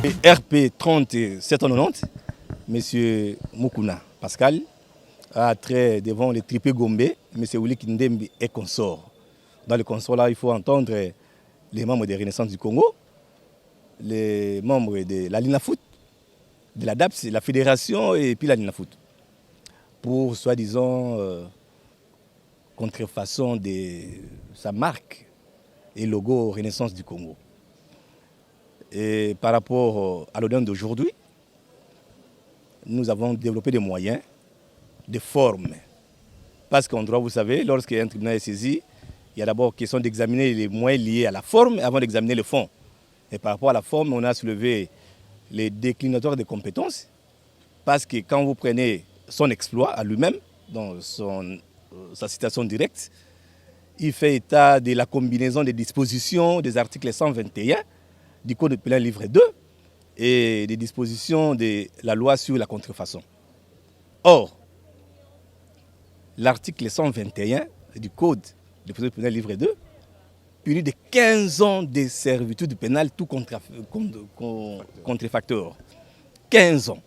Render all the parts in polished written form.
RP 3790, M. Moukouna Pascal a trait devant les tripés Gombe, M. Willy Kindembe est consort. Dans le consort là, il faut entendre les membres de Renaissance du Congo, les membres de la Linafoot, de la DAPS, la fédération et puis la Linafoot, pour soi-disant contrefaçon de sa marque et logo Renaissance du Congo. Et par rapport à l'audience d'aujourd'hui, nous avons développé des moyens, des formes. Parce qu'en droit, vous savez, lorsqu'un tribunal est saisi, il y a d'abord question d'examiner les moyens liés à la forme avant d'examiner le fond. Et par rapport à la forme, on a soulevé les déclinatoires de compétences. Parce que quand vous prenez son exploit à lui-même, dans sa citation directe, il fait état de la combinaison des dispositions des articles 121 du Code pénal livre 2 et des dispositions de la loi sur la contrefaçon. Or, l'article 121 du Code du procédure pénale livre 2 punit de 15 ans de servitude pénale tout contrefacteur. 15 ans.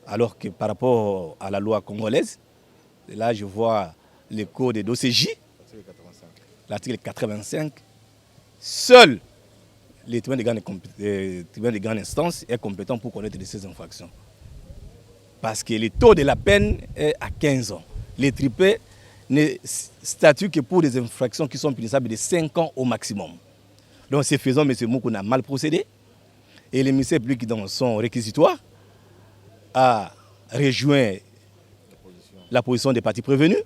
Alors que par rapport à la loi congolaise, là je vois le code d'OCJ, l'article 85, seul le tribunal de grande instance est compétent pour connaître de ces infractions. Parce que le taux de la peine est à 15 ans. Les tripés ne statuent que pour des infractions qui sont punissables de 5 ans au maximum. Donc c'est faisant, M. Moukouna a mal procédé. Et le ministère public, dans son réquisitoire, a rejoint la position des parties prévenues.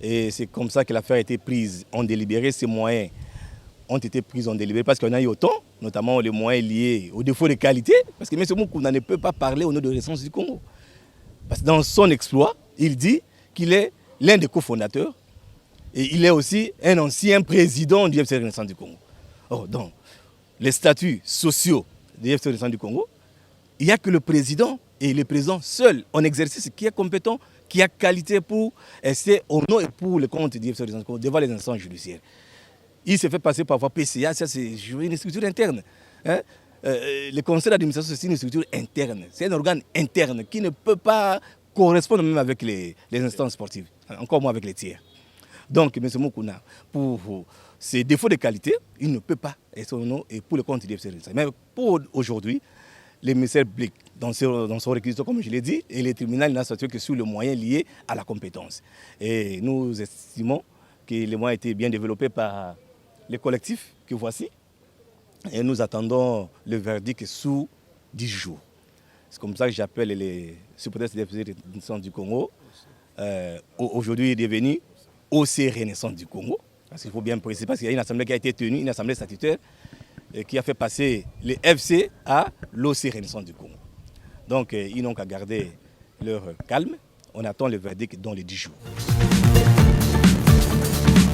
Et c'est comme ça que l'affaire a été prise en délibéré. Ces moyens ont été pris en délibéré parce qu'on a eu autant, notamment les moyens liés au défaut de qualité. Parce que M. Moukouna ne peut pas parler au nom de Renaissance du Congo. Parce que dans son exploit, il dit qu'il est l'un des cofondateurs et il est aussi un ancien président du FC Renaissance du Congo. Or, donc, les statuts sociaux du FC Renaissance du Congo, il n'y a que le président et le président seul en exercice qui est compétent, qui a qualité pour essayer au nom et pour le compte du FC Renaissance du Congo devant les instances judiciaires. Il s'est fait passer par voie PCA, ça c'est une structure interne. Hein? Le conseil d'administration, c'est une structure interne. C'est un organe interne qui ne peut pas correspondre même avec les instances sportives, encore moins avec les tiers. Donc, M. Moukouna, pour ses défauts de qualité, il ne peut pas être au nom et pour le compte du FC. Mais pour aujourd'hui, le ministère public, dans son réquisitoire, comme je l'ai dit, et le tribunal n'a statué que sur le moyen lié à la compétence. Et nous estimons que les moyens étaient bien développés par les collectifs que voici. Et nous attendons le verdict sous 10 jours. C'est comme ça que j'appelle les supporters de la Renaissance du Congo. Aujourd'hui, il est devenu OC Renaissance du Congo. Parce qu'il faut bien préciser, parce qu'il y a une assemblée qui a été tenue, une assemblée statutaire, qui a fait passer les FC à l'OC Renaissance du Congo. Donc, ils n'ont qu'à garder leur calme. On attend le verdict dans les 10 jours.